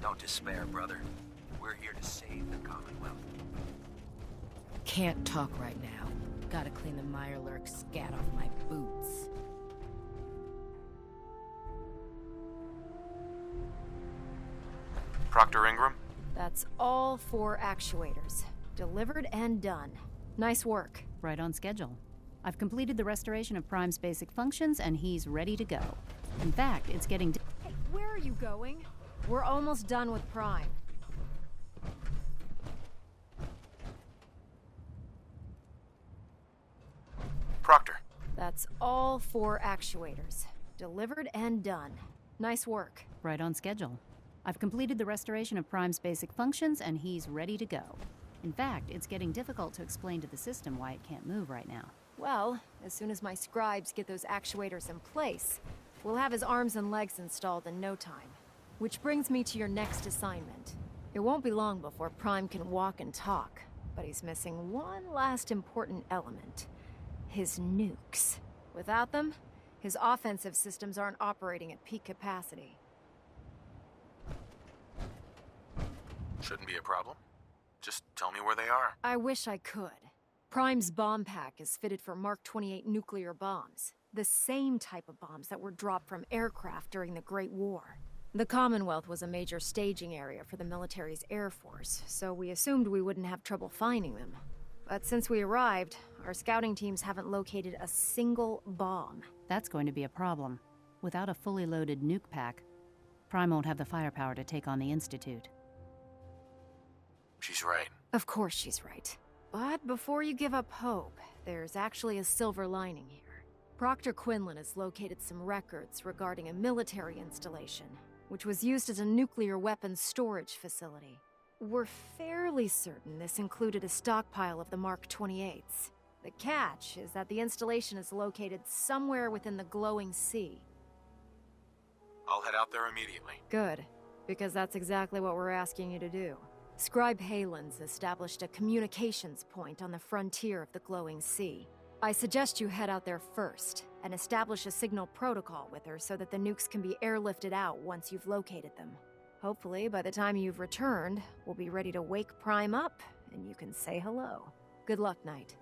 Don't despair, brother. We're here to save the Commonwealth. Can't talk right now. Gotta clean the Mirelurk scat off my boots. Proctor Ingram? That's all 4 actuators. Delivered and done. Nice work. Right on schedule. I've completed the restoration of Prime's basic functions, and he's ready to go. In fact, it's getting... Hey, where are you going? We're almost done with Prime. Proctor. That's all 4 actuators. Delivered and done. Nice work. Right on schedule. I've completed the restoration of Prime's basic functions, and he's ready to go. In fact, it's getting difficult to explain to the system why it can't move right now. Well, as soon as my scribes get those actuators in place, we'll have his arms and legs installed in no time. Which brings me to your next assignment. It won't be long before Prime can walk and talk, but he's missing one last important element. His nukes. Without them, his offensive systems aren't operating at peak capacity. Shouldn't be a problem. Just tell me where they are. I wish I could. Prime's bomb pack is fitted for Mark 28 nuclear bombs. The same type of bombs that were dropped from aircraft during the Great War. The Commonwealth was a major staging area for the military's air force, so we assumed we wouldn't have trouble finding them. But since we arrived, our scouting teams haven't located a single bomb. That's going to be a problem. Without a fully loaded nuke pack, Prime won't have the firepower to take on the Institute. She's right. Of course she's right. But before you give up hope, there's actually a silver lining here. Proctor Quinlan has located some records regarding a military installation, which was used as a nuclear weapons storage facility. We're fairly certain this included a stockpile of the Mark 28s. The catch is that the installation is located somewhere within the glowing sea. I'll head out there immediately. Good, because that's exactly what we're asking you to do. Scribe Halen's established a communications point on the frontier of the glowing sea. I suggest you head out there first, and establish a signal protocol with her so that the nukes can be airlifted out once you've located them. Hopefully, by the time you've returned, we'll be ready to wake Prime up, and you can say hello. Good luck, Knight.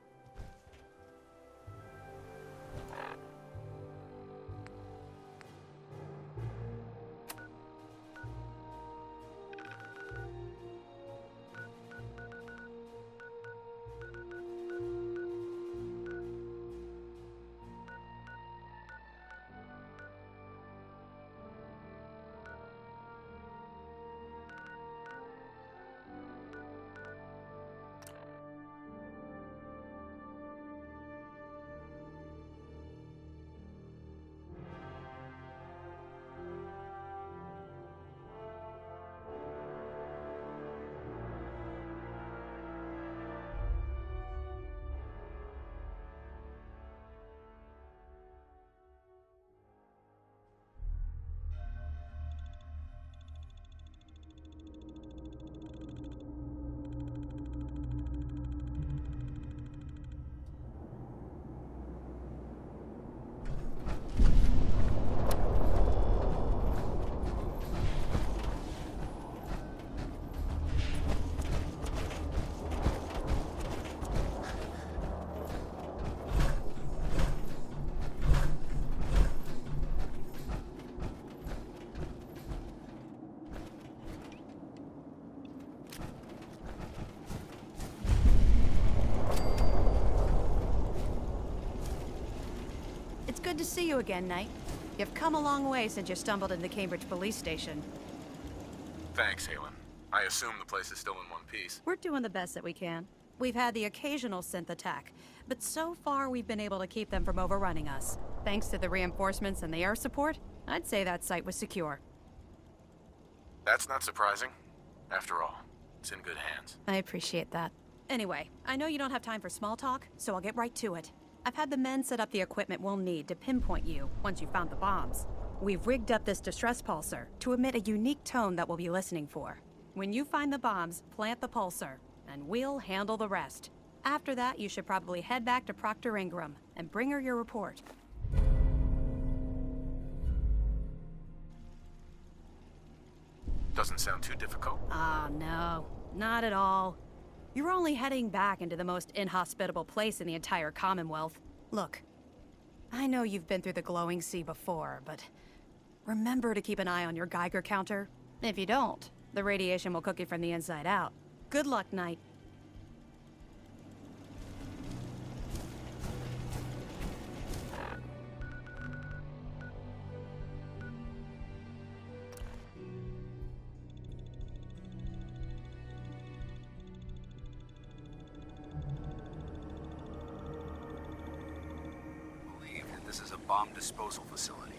Good to see you again, Knight. You've come a long way since you stumbled in the Cambridge police station. Thanks, Halen. I assume the place is still in one piece. We're doing the best that we can. We've had the occasional synth attack, but so far we've been able to keep them from overrunning us. Thanks to the reinforcements and the air support, I'd say that site was secure. That's not surprising. After all, it's in good hands. I appreciate that. Anyway, I know you don't have time for small talk, so I'll get right to it. I've had the men set up the equipment we'll need to pinpoint you once you've found the bombs. We've rigged up this distress pulsar to emit a unique tone that we'll be listening for. When you find the bombs, plant the pulsar, and we'll handle the rest. After that, you should probably head back to Proctor Ingram and bring her your report. Doesn't sound too difficult. Ah, no. Not at all. You're only heading back into the most inhospitable place in the entire Commonwealth. Look, I know you've been through the glowing sea before, but remember to keep an eye on your Geiger counter. If you don't, the radiation will cook you from the inside out. Good luck, Knight. Believe that this is a bomb disposal facility.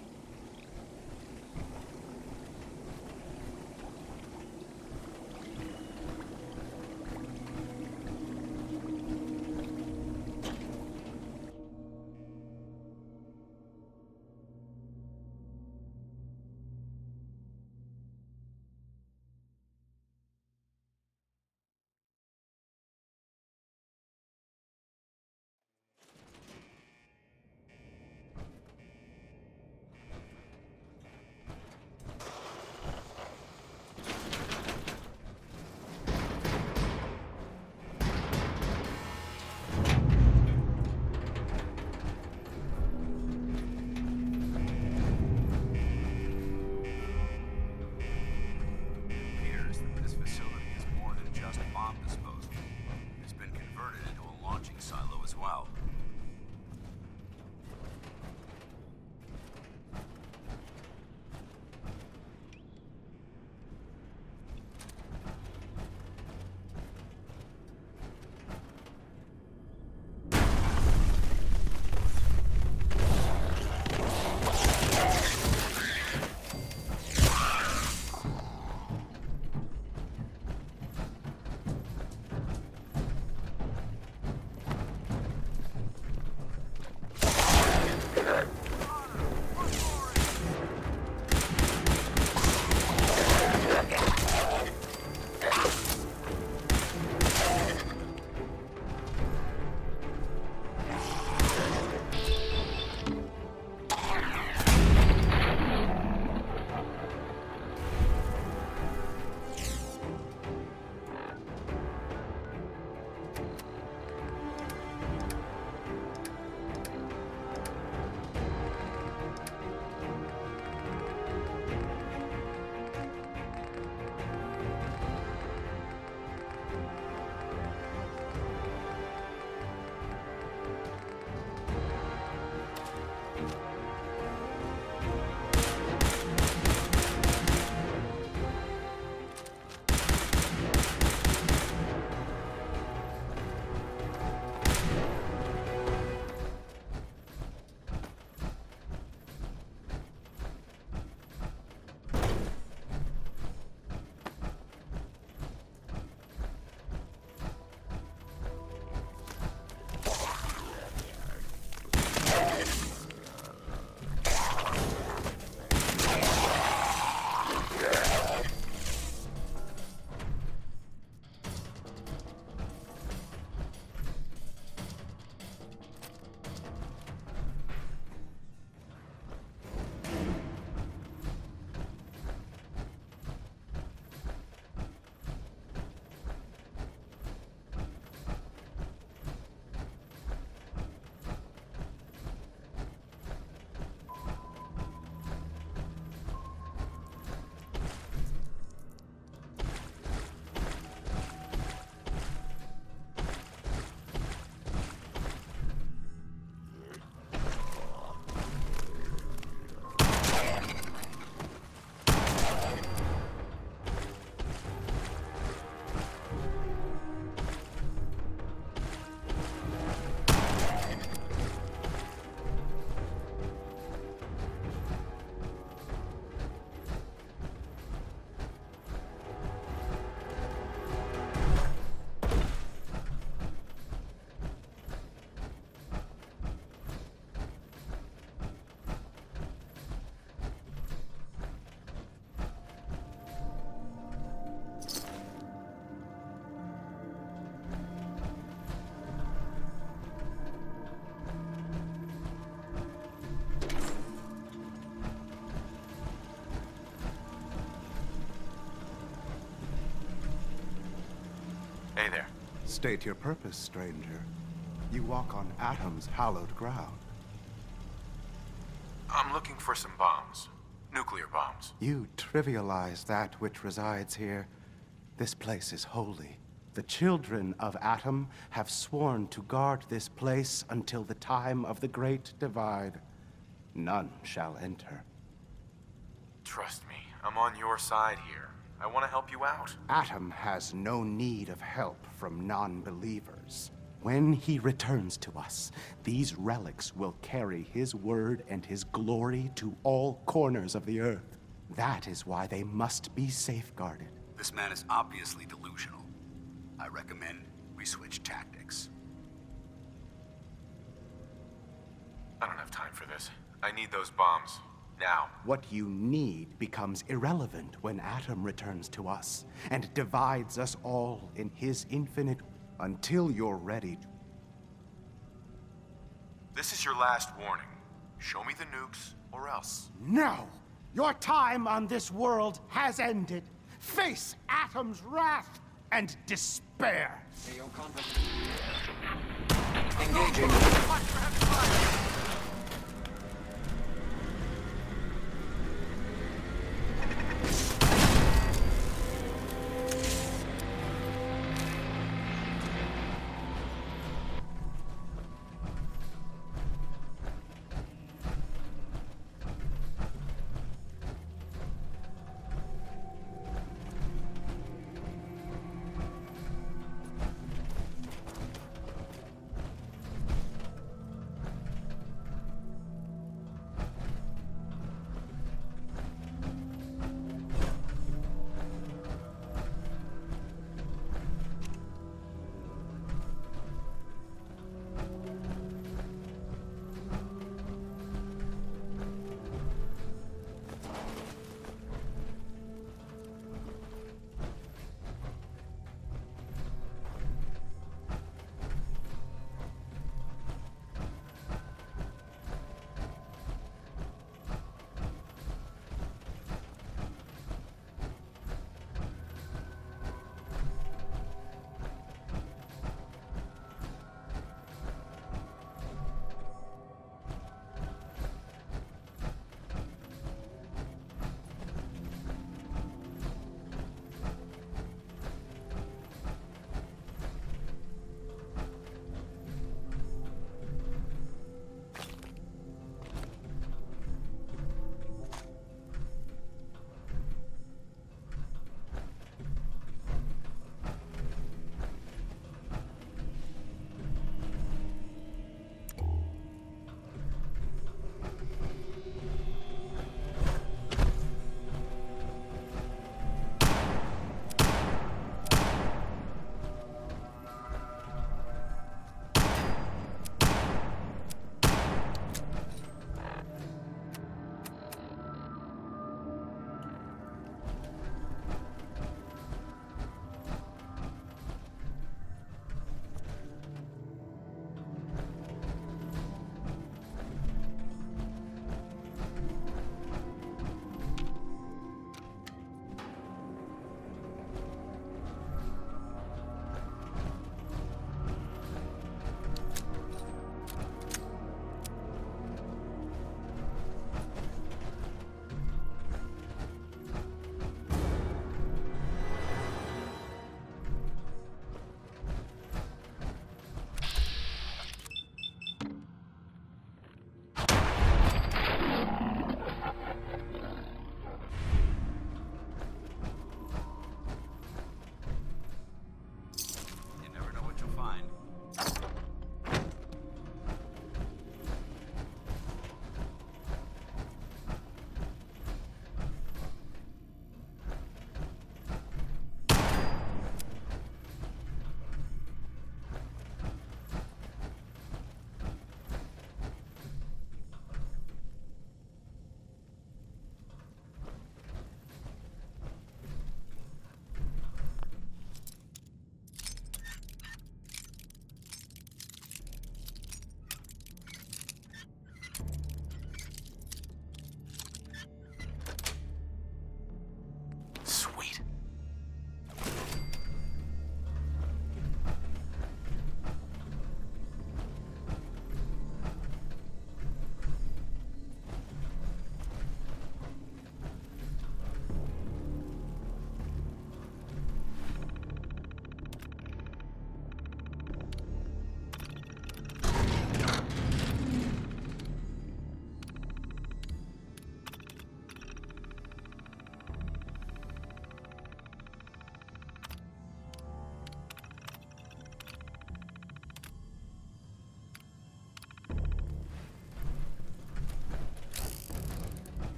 State your purpose, stranger. You walk on Atom's hallowed ground. I'm looking for some bombs. Nuclear bombs. You trivialize that which resides here. This place is holy. The children of Atom have sworn to guard this place until the time of the Great Divide. None shall enter. Trust me, I'm on your side here. I want to help you out. Atom has no need of help from non-believers. When he returns to us, these relics will carry his word and his glory to all corners of the earth. That is why they must be safeguarded. This man is obviously delusional. I recommend we switch tactics. I don't have time for this. I need those bombs. Now. What you need becomes irrelevant when Atom returns to us and divides us all in his infinite until you're ready. This is your last warning. Show me the nukes, or else. No! Your time on this world has ended. Face Atom's wrath and despair. Engaging.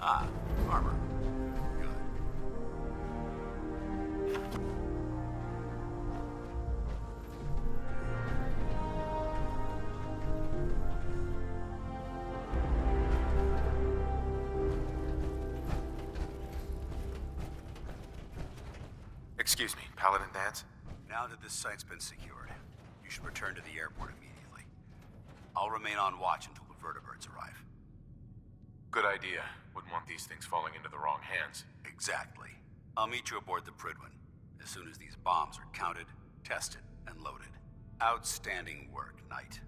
Ah, armor. Good. Excuse me, Paladin Dance? Now that this site's been secured, you should return to the airport immediately. I'll remain on watch until the vertebrates arrive. Good idea. Wouldn't want these things falling into the wrong hands. Exactly. I'll meet you aboard the Prydwen as soon as these bombs are counted, tested, and loaded. Outstanding work, Knight.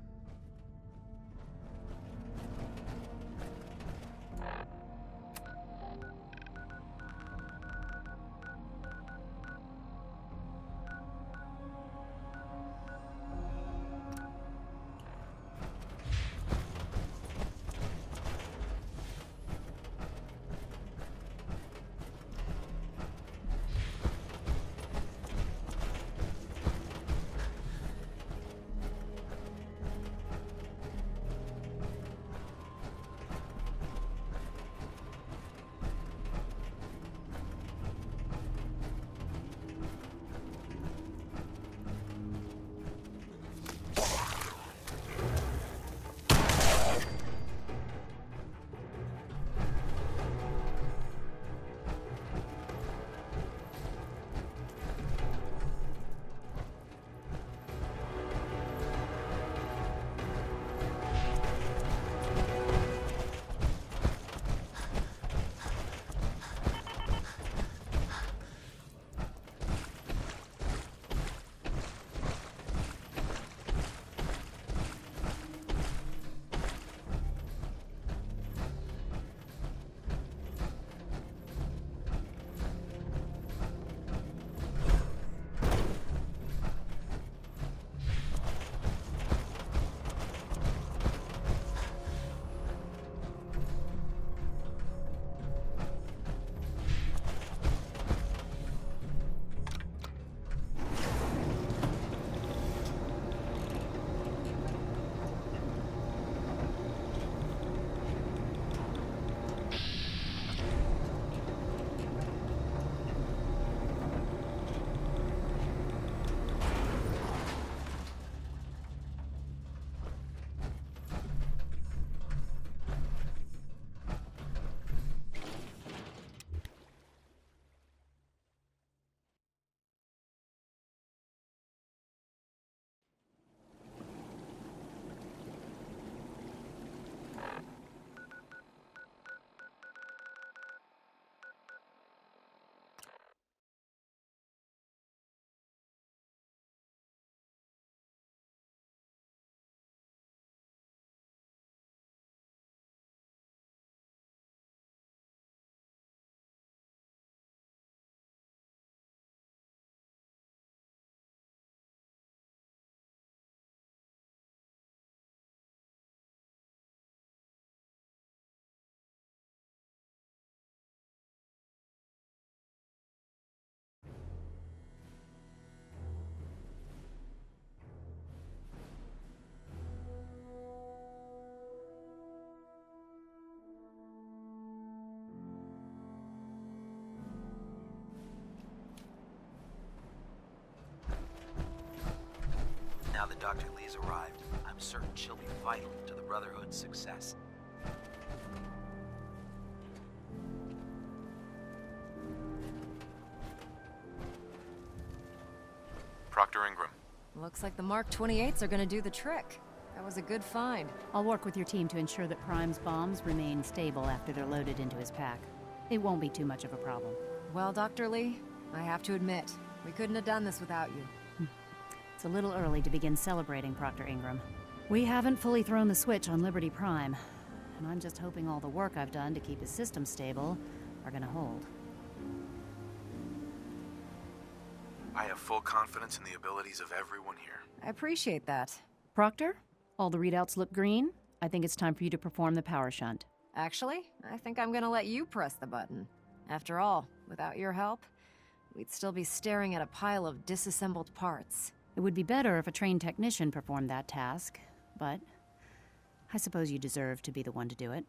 Now that Dr. Lee's arrived, I'm certain she'll be vital to the Brotherhood's success. Proctor Ingram. Looks like the Mark 28s are gonna do the trick. That was a good find. I'll work with your team to ensure that Prime's bombs remain stable after they're loaded into his pack. It won't be too much of a problem. Well, Dr. Lee, I have to admit, we couldn't have done this without you. It's a little early to begin celebrating, Proctor Ingram. We haven't fully thrown the switch on Liberty Prime, and I'm just hoping all the work I've done to keep his system stable are gonna hold. I have full confidence in the abilities of everyone here. I appreciate that. Proctor, all the readouts look green. I think it's time for you to perform the power shunt. Actually, I think I'm gonna let you press the button. After all, without your help, we'd still be staring at a pile of disassembled parts. It would be better if a trained technician performed that task, but I suppose you deserve to be the one to do it.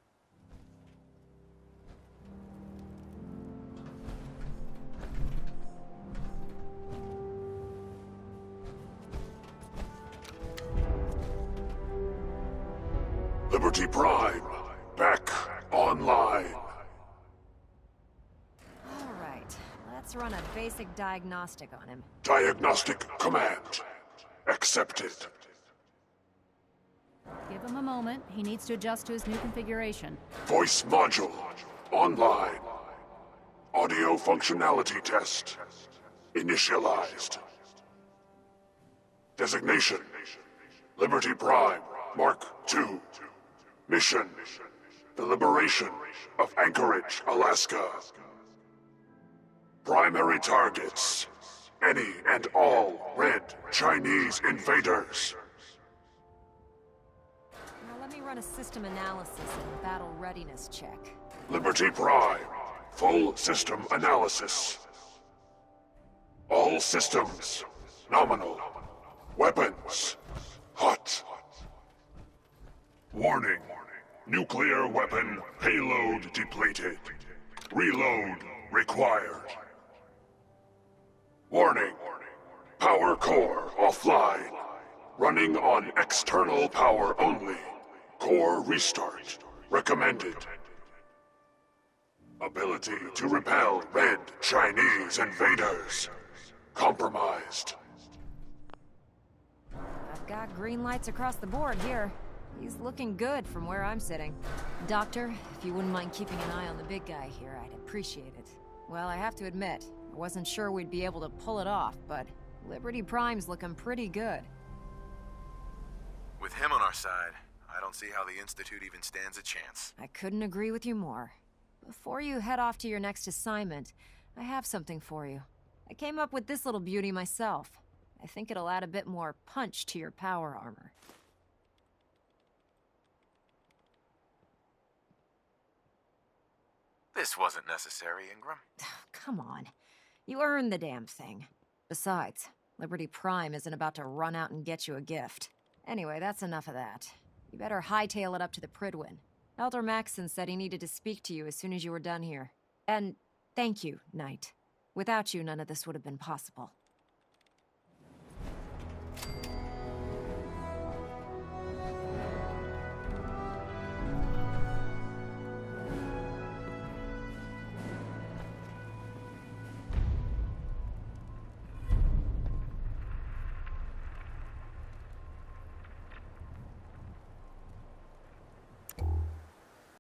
Liberty Prime, back online. All right, let's run a basic diagnostic on him. Diagnostic command accepted. Give him a moment. He needs to adjust to his new configuration. Voice module online. Audio functionality test initialized. Designation: Liberty Prime Mark II. Mission: the liberation of Anchorage, Alaska. Primary targets: any and all red Chinese invaders. Now let me run a system analysis and battle readiness check. Liberty Prime, full system analysis. All systems nominal. Weapons hot. Warning: nuclear weapon payload depleted. Reload required. Warning: power core offline. Running on external power only. Core restart recommended. Ability to repel red Chinese invaders compromised. I've got green lights across the board here. He's looking good from where I'm sitting. Doctor, if you wouldn't mind keeping an eye on the big guy here, I'd appreciate it. Well, I have to admit, I wasn't sure we'd be able to pull it off, but Liberty Prime's looking pretty good. With him on our side, I don't see how the Institute even stands a chance. I couldn't agree with you more. Before you head off to your next assignment, I have something for you. I came up with this little beauty myself. I think it'll add a bit more punch to your power armor. This wasn't necessary, Ingram. Come on. You earned the damn thing. Besides, Liberty Prime isn't about to run out and get you a gift. Anyway, that's enough of that. You better hightail it up to the Pridwin. Elder Maxson said he needed to speak to you as soon as you were done here. And thank you, Knight. Without you, none of this would have been possible.